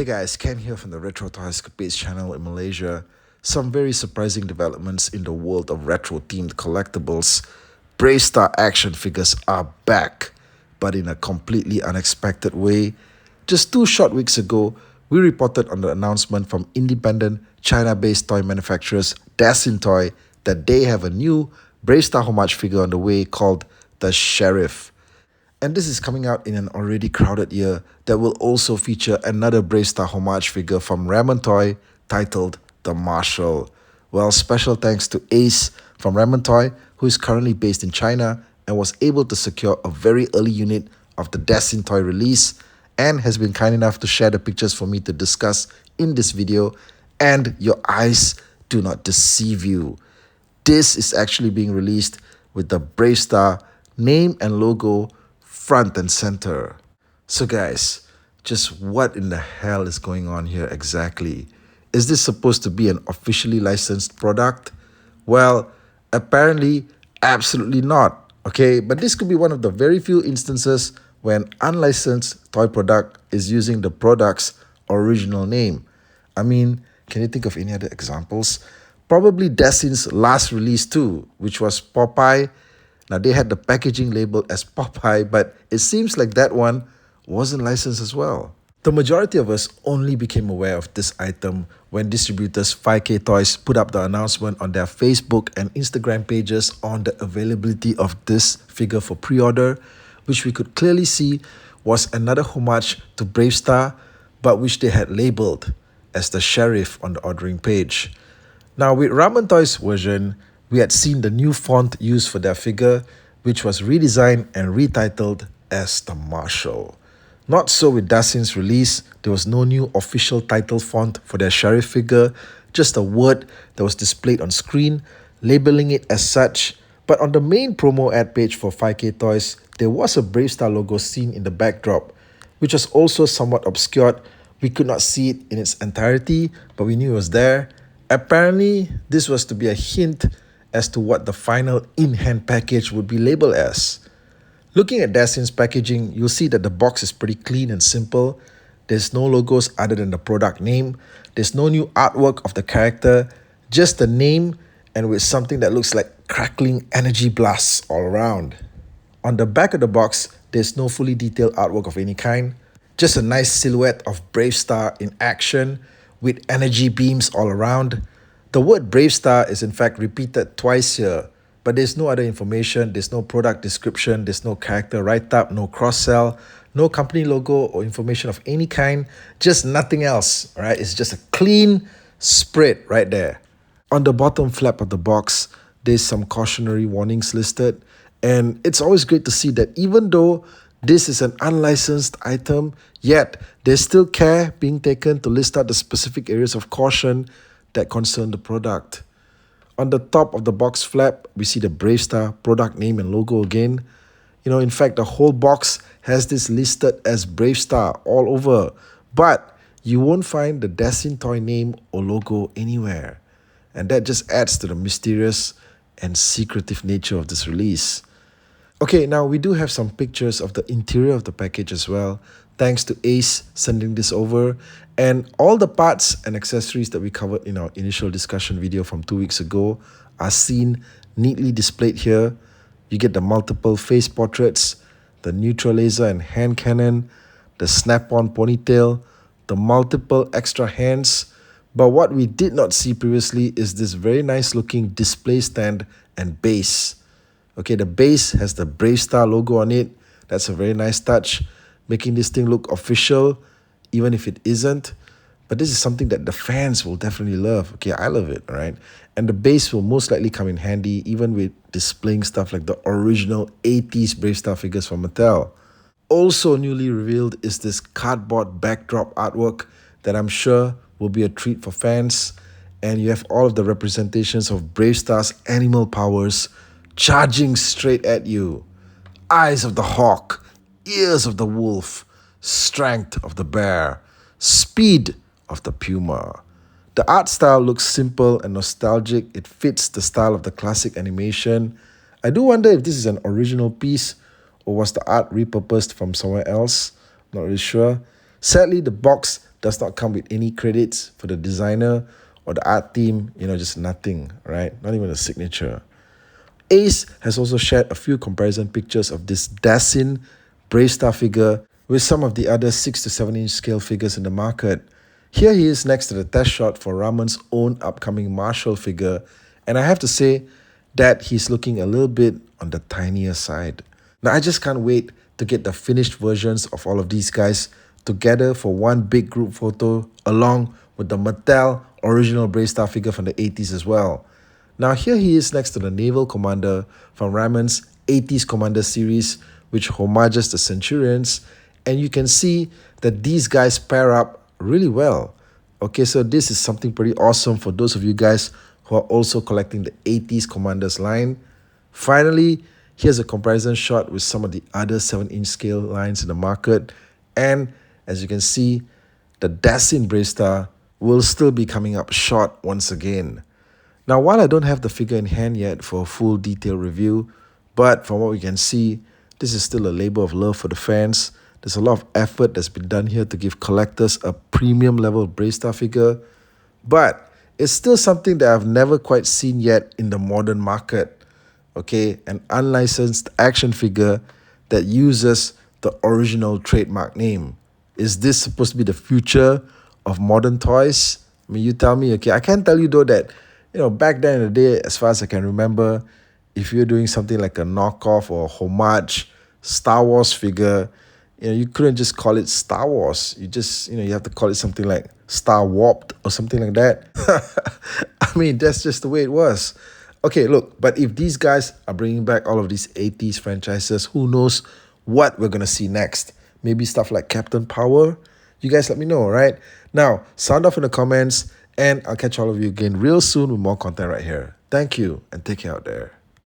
Hey guys, Ken here from the Retro Toys Escapades channel in Malaysia. Some very surprising developments in the world of retro-themed collectibles. BRAVESTARR action figures are back, but in a completely unexpected way. Just 2 short weeks ago, we reported on the announcement from independent China-based toy manufacturers Dasin Toy that they have a new BRAVESTARR homage figure on the way called the Sheriff. And this is coming out in an already crowded year that will also feature another BRAVESTARR homage figure from Ramen Toy titled the Marshal. Well, special thanks to Ace from Ramen Toy, who is currently based in China and was able to secure a very early unit of the Dasin Toy release and has been kind enough to share the pictures for me to discuss in this video. And your eyes do not deceive you. This is actually being released with the BRAVESTARR name and logo front and center. So guys, just what in the hell is going on here exactly? Is this supposed to be an officially licensed product? Well, apparently, absolutely not. Okay, but this could be one of the very few instances when unlicensed toy product is using the product's original name. I mean, can you think of any other examples? Probably Dasin's last release too, which was Popeye. Now, they had the packaging label as Popeye, but it seems like that one wasn't licensed as well. The majority of us only became aware of this item when distributors 5K Toys put up the announcement on their Facebook and Instagram pages on the availability of this figure for pre-order, which we could clearly see was another homage to BRAVESTARR, but which they had labeled as the Sheriff on the ordering page. Now, with Ramen Toy's version, we had seen the new font used for their figure, which was redesigned and retitled as the Marshal. Not so with Dasin's release. There was no new official title font for their Sheriff figure, just a word that was displayed on screen, labeling it as such. But on the main promo ad page for 5K Toys, there was a BRAVESTARR logo seen in the backdrop, which was also somewhat obscured. We could not see it in its entirety, but we knew it was there. Apparently, this was to be a hint as to what the final in-hand package would be labeled as. Looking at Dasin's packaging, you'll see that the box is pretty clean and simple. There's no logos other than the product name. There's no new artwork of the character, just the name and with something that looks like crackling energy blasts all around. On the back of the box, there's no fully detailed artwork of any kind, just a nice silhouette of BRAVESTARR in action with energy beams all around. The word BRAVESTARR is in fact repeated twice here, but there's no other information, there's no product description, there's no character write-up, no cross-sell, no company logo or information of any kind, just nothing else, all right? It's just a clean spread right there. On the bottom flap of the box, there's some cautionary warnings listed, and it's always great to see that even though this is an unlicensed item, yet there's still care being taken to list out the specific areas of caution that concern the product. On the top of the box flap, we see the BRAVESTARR product name and logo again. In fact, the whole box has this listed as BRAVESTARR all over, but you won't find the Dasin Toy name or logo anywhere. And that just adds to the mysterious and secretive nature of this release. Okay, now we do have some pictures of the interior of the package as well. Thanks to Ace sending this over. And all the parts and accessories that we covered in our initial discussion video from 2 weeks ago are seen neatly displayed here. You get the multiple face portraits, the neutral laser and hand cannon, the snap-on ponytail, the multiple extra hands. But what we did not see previously is this very nice looking display stand and base. Okay, the base has the BRAVESTARR logo on it. That's a very nice touch, making this thing look official, even if it isn't. But this is something that the fans will definitely love. Okay, I love it, all right? And the base will most likely come in handy, even with displaying stuff like the original 80s BRAVESTARR figures from Mattel. Also newly revealed is this cardboard backdrop artwork that I'm sure will be a treat for fans. And you have all of the representations of BRAVESTARR's animal powers charging straight at you. Eyes of the hawk, ears of the wolf, strength of the bear, speed of the puma. The art style looks simple and nostalgic. It fits the style of the classic animation. I do wonder if this is an original piece or was the art repurposed from somewhere else. Not really sure. Sadly, the box does not come with any credits for the designer or the art team, just nothing, right? Not even a signature. Ace has also shared a few comparison pictures of this Dassin BRAVESTARR figure with some of the other 6 to 7 inch scale figures in the market. Here he is next to the test shot for Raman's own upcoming Marshall figure, and I have to say that he's looking a little bit on the tinier side. Now I just can't wait to get the finished versions of all of these guys together for one big group photo along with the Mattel original BRAVESTARR figure from the 80s as well. Now here he is next to the Naval Commander from Raman's 80s Commander series, which homages the Centurions, and you can see that these guys pair up really well. Okay, so this is something pretty awesome for those of you guys who are also collecting the 80s Commanders line. Finally, here's a comparison shot with some of the other 7-inch scale lines in the market, and as you can see, the Dassin BRAVESTARR will still be coming up short once again. Now, while I don't have the figure in hand yet for a full detailed review, but from what we can see, this is still a labor of love for the fans. There's a lot of effort that's been done here to give collectors a premium level BRAVESTARR figure, but it's still something that I've never quite seen yet in the modern market. Okay, an unlicensed action figure that uses the original trademark name. Is this supposed to be the future of modern toys? I mean, you tell me. Okay, I can tell you though that, back then in the day, as far as I can remember, if you're doing something like a knockoff or homage Star Wars figure, you couldn't just call it Star Wars. You just, you have to call it something like Star Warped or something like that. I mean, that's just the way it was. Okay, look, but if these guys are bringing back all of these 80s franchises, who knows what we're going to see next? Maybe stuff like Captain Power? You guys let me know, right? Now, sound off in the comments, and I'll catch all of you again real soon with more content right here. Thank you, and take care out there.